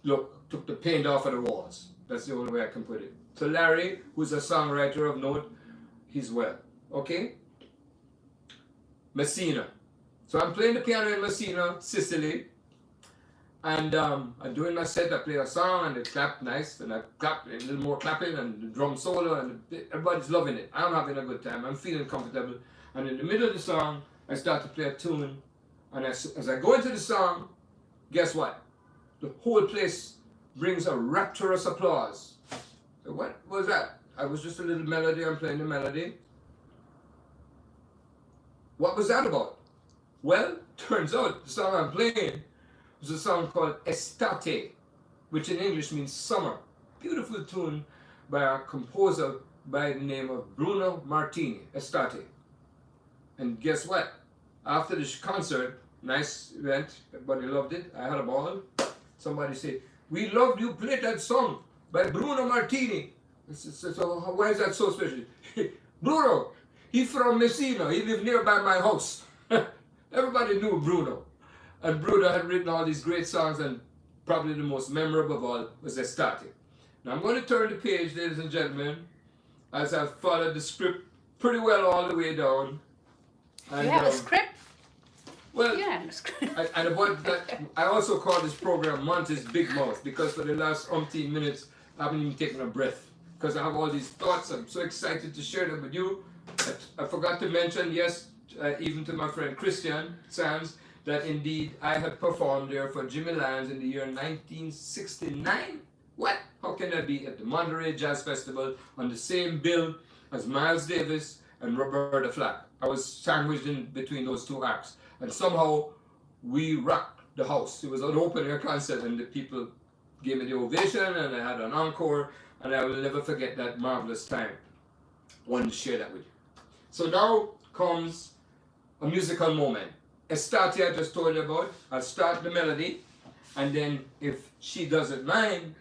look, took the paint off of the walls. That's the only way I can put it. So Larry, who's a songwriter of note, he's well. Okay? Messina. So I'm playing the piano in Messina, Sicily, and I'm doing my set. I play a song and they clap nice, and I clap, a little more clapping, and the drum solo, and everybody's loving it. I'm having a good time. I'm feeling comfortable. And in the middle of the song, I start to play a tune, and as I go into the song, guess what? The whole place brings a rapturous applause. So what was that? I was just a little melody. I'm playing the melody. What was that about? Well, turns out the song I'm playing was a song called Estate, which in English means summer. Beautiful tune by a composer by the name of Bruno Martini, Estate. And guess what? After the concert, nice event, everybody loved it, I had a ball. Somebody said, "We loved you play that song by Bruno Martini." So why is that so special? Bruno, he's from Messina, he lived nearby my house. Everybody knew Bruno. And Bruno had written all these great songs, and probably the most memorable of all was Estate. Now I'm going to turn the page, ladies and gentlemen, as I've followed the script pretty well all the way down. And, You have a script? Well, Yeah, a script. and about that, I also call this program Monty's Big Mouth, because for the last umpteen minutes, I haven't even taken a breath, because I have all these thoughts. I'm so excited to share them with you. I forgot to mention, yes, even to my friend Christian Sands, that indeed I had performed there for Jimmy Lyons in the year 1969. What? How can that be? At the Monterey Jazz Festival on the same bill as Miles Davis and Roberta Flack. I was sandwiched in between those two acts, and somehow we rocked the house. It was an open air concert, and the people gave me the ovation, and I had an encore, and I will never forget that marvelous time. Wanted to share that with you. So now comes a musical moment. Estate I just told you about. I'll start the melody, and then if she doesn't mind,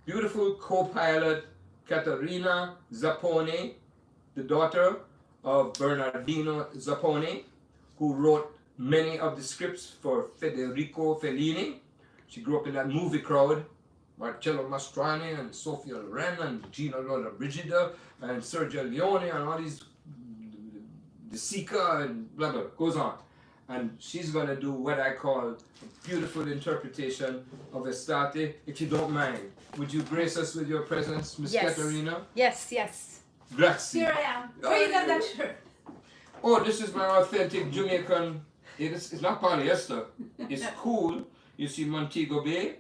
beautiful co-pilot Caterina Zappone, the daughter of Bernardino Zappone, who wrote many of the scripts for Federico Fellini. She grew up in that movie crowd. Marcello Mastroianni and Sofia Loren and Gino Lollobrigida and Sergio Leone and all these, De Sica and blah blah, goes on. And she's going to do what I call a beautiful interpretation of Estate. If you don't mind, would you grace us with your presence, Miss Yes. Caterina? Yes, yes. Grazie. Here I am. Where you got that shirt? Oh, this is my authentic Jamaican. It's not polyester. It's cool. You see Montego Bay,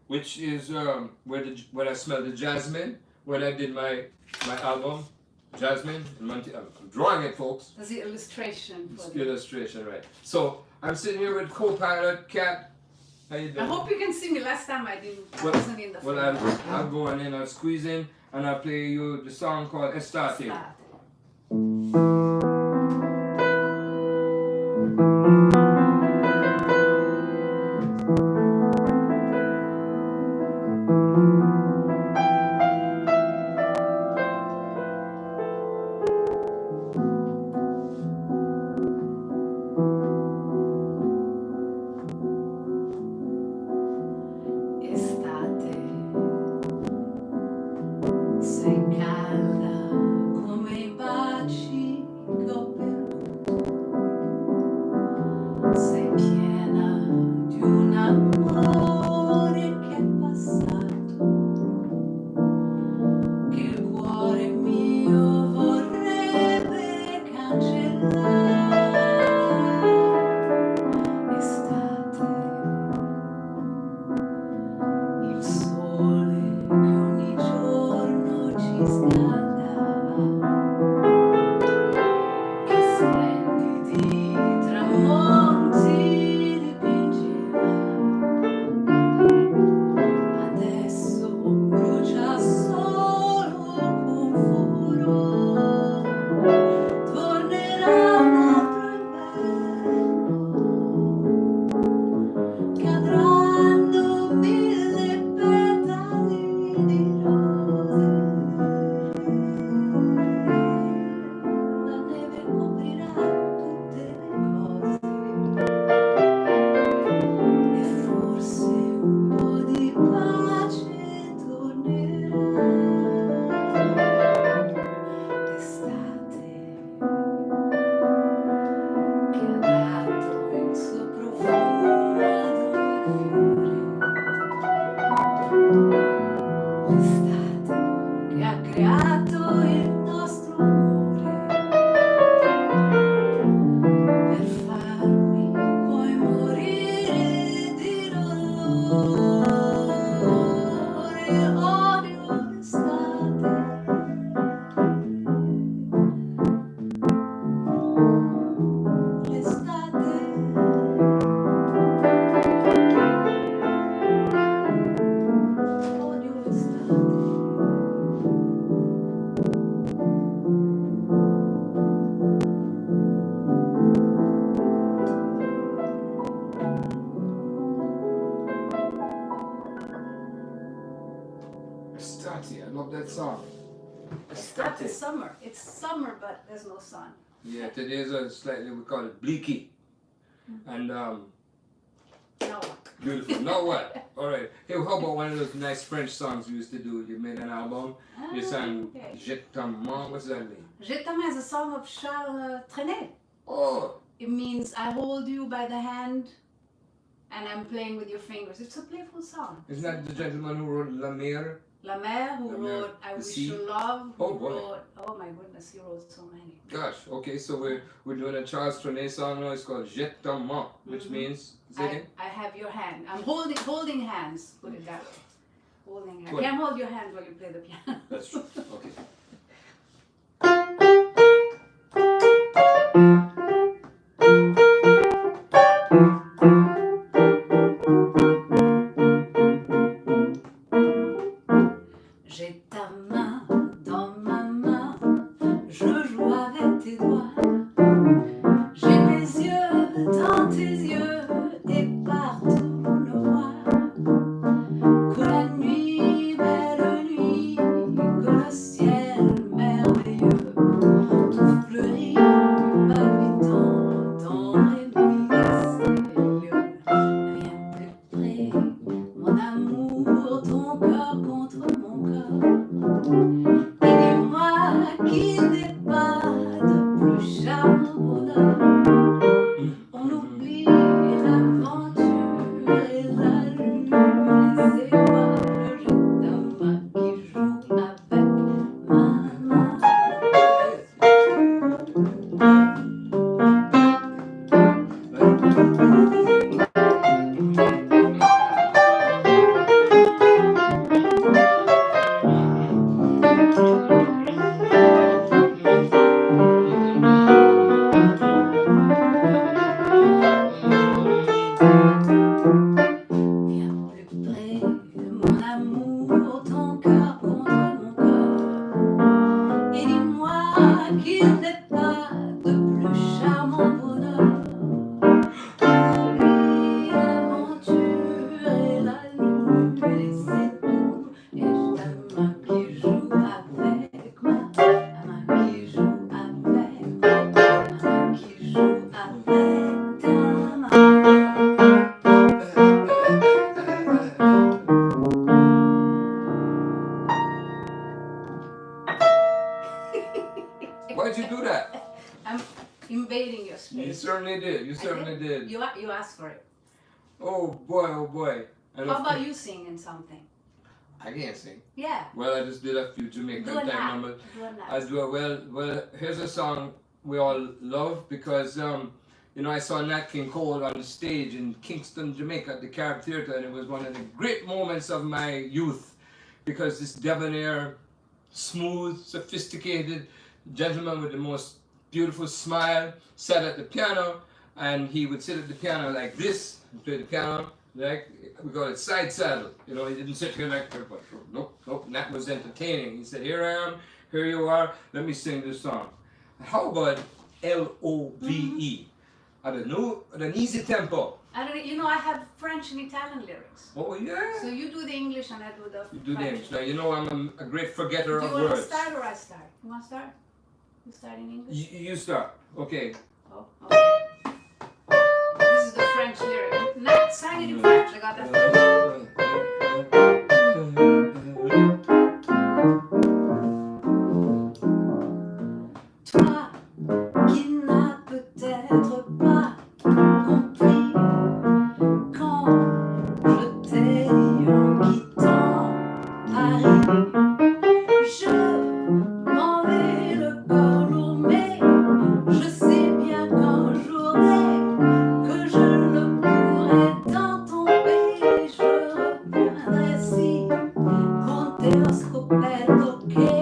which is where I smell the jasmine. When I did my album, Jasmine and Monty. I'm drawing it, folks. That's the illustration for It's the illustration, right? So I'm sitting here with co-pilot Kat. How you doing? I hope you can see me. Last time I wasn't in the frame. Well, I'll go on in, I'll squeeze in, and I'll play you the song called Estate. Estate, sei calda come I baci che ho perduto, sei piena di un amore che è passato, che il cuore mio vorrebbe cancellare. Estate, il sole che ogni giorno ci scaldava, che splendidi tramonti dipingeva, adesso brucia solo con furore, tornerà un altro inverno, cadranno mille petali di rose, la neve coprirà tutte le cose e forse un po' di pace tornerà. D'estate che ha dato il suo profumo ad ogni fiore, l'estate che ha creato il nostro amore, per farmi poi morire di dolore. Odio l'estate, l'estate, odio l'estate. Estate, I love that song. Estate is summer. It's summer, but there's no sun. Yeah, today is a slightly, we call it bleaky. And Now what? beautiful. Now what? All right. Hey, how about one of those nice French songs you used to do? You made an album. You sang Okay. Je t'aime. What's that mean? Je t'aime is a song of Charles Trenet. Oh, It means I hold you by the hand and I'm playing with your fingers. It's a playful song. isn't that the gentleman who wrote La Mer? La Mer, who La Mer, wrote I the Wish Sea. You Love, who Oh, boy. wrote, oh my goodness, he wrote so many. Gosh, okay, so we're doing a Charles Trenet song now. It's called Je t'aime, which Mhm. means, say again? I have your hand. I'm holding hands, put it that way. Holding hands. Good. Can't hold your hand while you play the piano. That's true. Okay. J'ai ta main dans ma main, je joue avec tes doigts. J'ai mes yeux dans tes yeux et partout le voir. Que la nuit, belle nuit, que le ciel merveilleux, tout fleurit, palpitant, tendre et mystérieux. Viens plus près, mon amour, ton cœur contre mon cœur. Et dis-moi qu'il n'est pas de plus charmant bonheur. On oublie l'aventure et la lune, les étoiles, je t'aime qui joue avec ma main. cœur contre mon cœur. Et dis-moi qu'il n'est pas de plus charmant bonheur. Lui, l'aventure et la lune, et c'est tout. Et je t'aime un qui joue avec moi, un qui joue avec moi, un qui joue avec ta main. Why'd you do that? I'm invading your You space. certainly did. You I certainly did. You asked for it. Oh boy, oh boy. And How of about course- you singing something? I can't sing. Yeah. Well, I just did a few Jamaican Do a type nap. numbers. Do a nap. I do a well. Here's a song we all love because I saw Nat King Cole on the stage in Kingston, Jamaica at the Carib Theatre, and it was one of the great moments of my youth because this debonair, smooth, sophisticated gentleman with the most beautiful smile sat at the piano, and he would sit at the piano like this and play the piano like we call it side saddle. He didn't sit here like nope. Nat was entertaining. He said, "Here I am, here you are. Let me sing this song." How about Love? At an easy tempo. I have French and Italian lyrics. Oh yeah. So you do the English and I do the You do the French. English. Now I'm a great forgetter Do of you want to words. start or I start? You want to start? You start in English? You start. Okay. Oh, okay. This is the French lyric. Nat sang it in French. I got that. Toi qui n'as peut-être pas compris quand je t'ai dit en quittant Paris, je m'en vais le corps lourd, mais je sais bien qu'un jour dès que je le pourrai dans ton pays, je reviendrai si con te ho scoperto che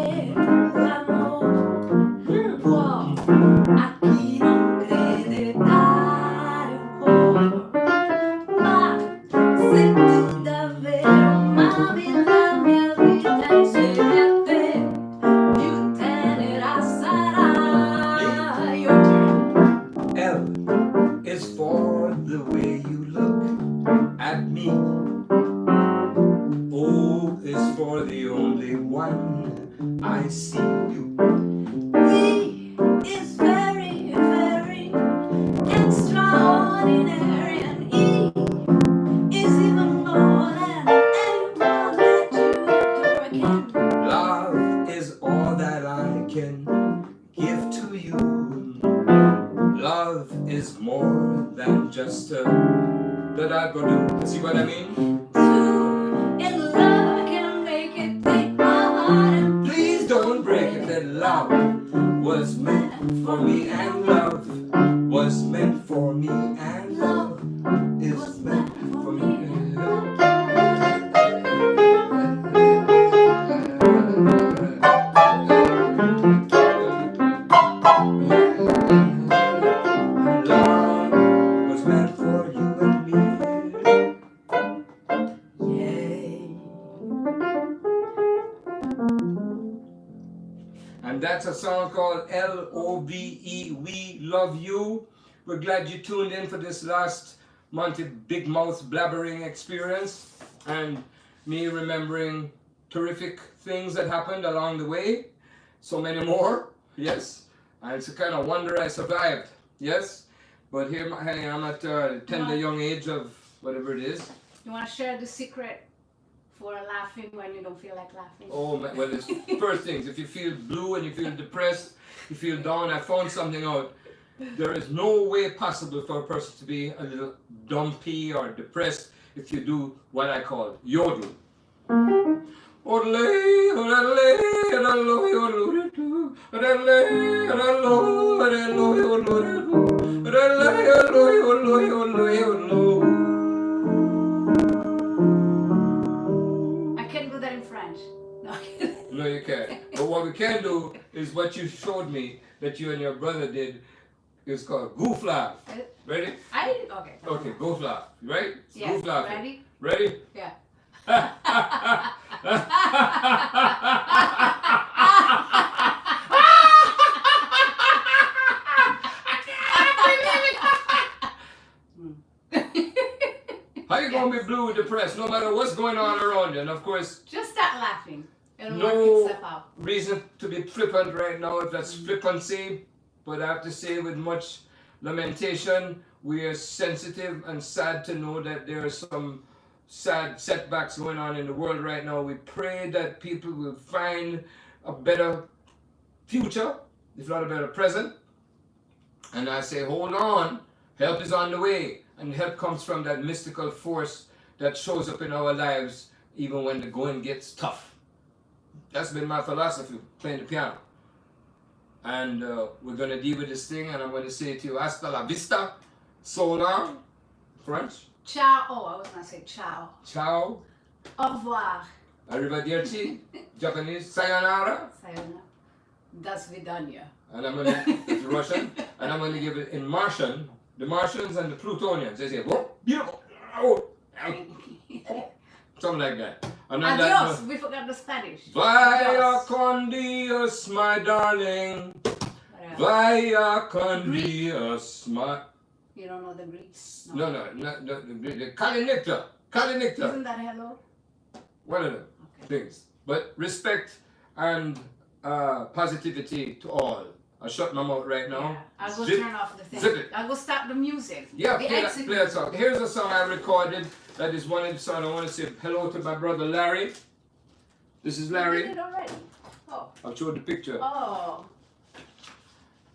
l'amore può a chi non crede dare un cuore, ma se tu davvero ami la mia vita insieme a te, più tenera sarà. Your turn. L is for the way you look at me. O is for the only one I see you. V is very, very extraordinary, and E is even more than anyone that you adore can. Love is all that I can give to you. Love is more than just a da-da-go-do. See what I mean? Two in love can make it take my heart and Please don't break it that love was meant for me and love was meant for me and love is meant for me. Love was meant for you and me. yay. And that's a song called Love, We Love You. We're glad you tuned in for this last Monty Big Mouth blabbering experience and me remembering terrific things that happened along the way. So many more, yes. And it's a kind of wonder I survived, yes. But here I am at the tender young age of whatever it is. You want to share the secret for laughing when you don't feel like laughing? Oh, well, it's first things. If you feel blue and you feel depressed, you feel down, I found something out. There is no way possible for a person to be a little dumpy or depressed if you do what I call yodel. I can do that in French. No. No, you can't. But what we can do is what you showed me that you and your brother did. It's called goof laugh. Ready? Okay. Okay, goof laugh. Right? Yeah. Goof laugh. Ready? Ready? Yeah. How you gonna be blue depressed no matter what's going on around you? And of course, Just start laughing. It'll no work itself out. reason to be flippant right now if that's flippancy. But I have to say, with much lamentation, we are sensitive and sad to know that there are some sad setbacks going on in the world right now. We pray that people will find a better future, if not a better present. And I say, hold on, help is on the way. And help comes from that mystical force that shows up in our lives even when the going gets tough. That's been my philosophy, playing the piano. And we're going to deal with this thing, and I'm going to say to you, hasta la vista, so long, French. Ciao. Oh, I was going to say ciao. Ciao. Au revoir. Arrivederci. Japanese, sayonara. Sayonara. Das vidanya. And I'm going to, it's Russian, and I'm going to give it in Martian. The Martians and the Plutonians, they say, whoa, beautiful, oh, something like that. And then Adios. We forgot the Spanish. Vaya Adios. con Dios, my darling. Whatever. Vaya con Dios, my... You don't know the Greek? No, the Kalinecta. Kalinecta. Isn't that hello? One of them things. But respect and positivity to all. I'll shut my mouth right now. Yeah. I'll go Zip- turn off the thing. zip it. I'll go start the music. Yeah, The play exit. that song. Here's a song I recorded. That is one of the songs I want to say hello to my brother Larry. This is You Larry. did it already. Oh. I'll show the picture. Oh.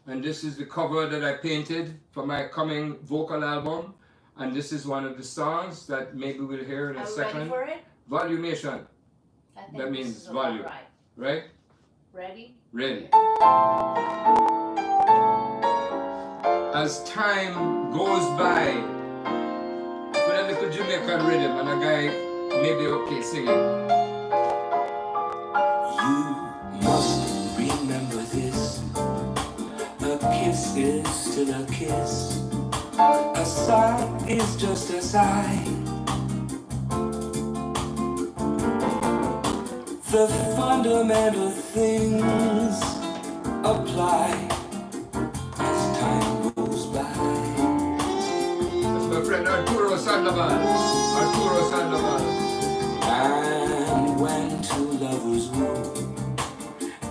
And this is the cover that I painted for my coming vocal album. And this is one of the songs that maybe we'll hear in a Are we second. ready for it? Volumation, I think That this means is about volume. right. right? Ready? Ready. As time goes by, with a little Jamaican rhythm and a guy maybe okay singing. You must remember this. A kiss is still a kiss. A sigh is just a sigh. The fundamental things apply as time goes by. That's my friend Arturo Sandoval. Arturo Sandoval. And when two lovers woo,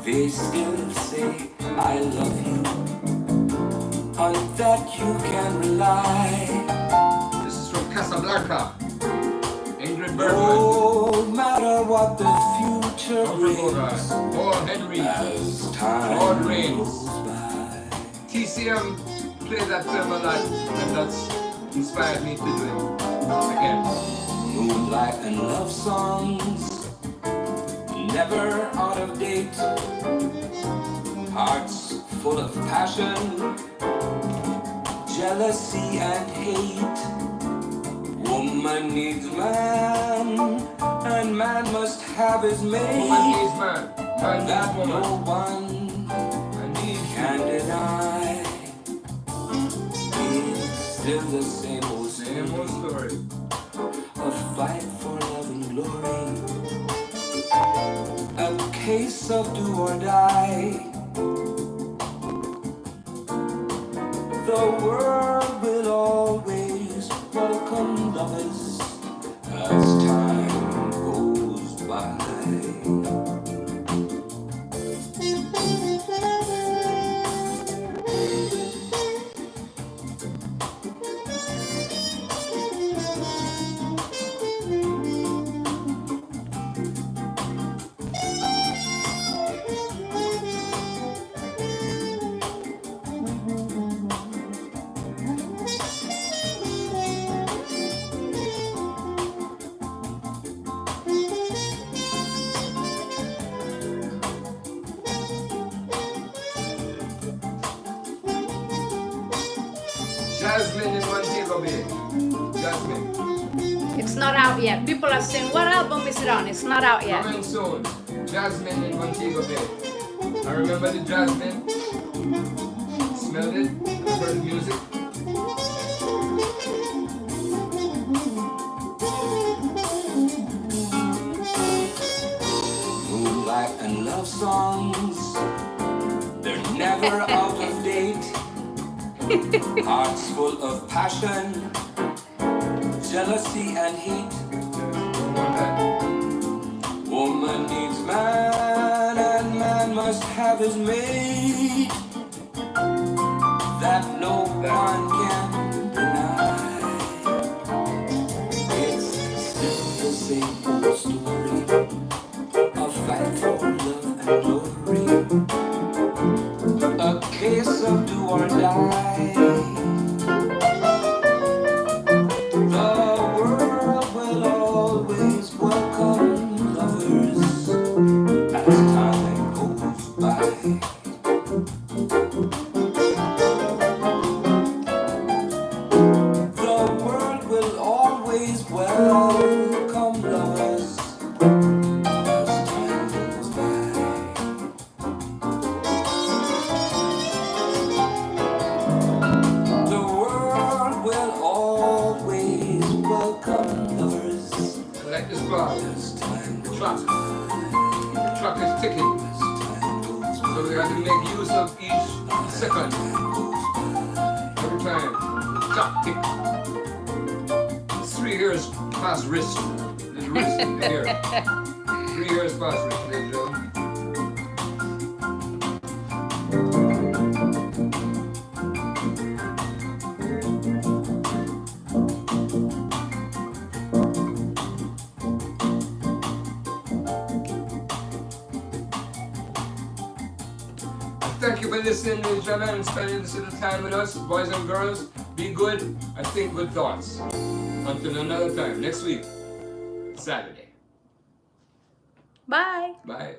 they still say, I love you. On that you can rely. This is from Casablanca. Ingrid Bergman. No matter what the future Humphrey Bogart. brings, Paul Henry. as Claude time Rains. goes by. TCM played that film a lot, and that's inspired me to do it again. Moonlight and love songs, never out of date. Hearts full of passion, jealousy and hate. Woman needs man, and man must have his Woman mate. needs man. Man That needs no woman. one I need can deny. It's still the same old same old story. a fight for love and glory, a case of do or die. The world will always welcome lovers as time goes by. Jasmine in Montego Bay. Jasmine. It's not out yet. People are saying, what album is it on? It's not out yet. Coming soon. Jasmine in Montego Bay. I remember the jasmine. Smelled it. I heard the music. life and love songs. They're never out of date. Hearts full of passion, jealousy and hate. Woman needs man and man must have his mate. That no one can deny. It's still the same old story, a fight for love and glory, a case of do or die. The world will always welcome lovers as time goes by. The world will always welcome lovers as time goes by. The world will always welcome lovers I like this part. as time goes Clock. by. The clock is ticking. As time goes by. So we have to make use of each second. Every time. Clock tick. It's 3 years past wrist. This wrist here. 3 years past wrist, ladies and gentlemen. Thank you for listening, ladies and gentlemen, and spending this little time with us, boys and girls. Be good and think good thoughts. Until another time, next week, Saturday. Bye. Bye.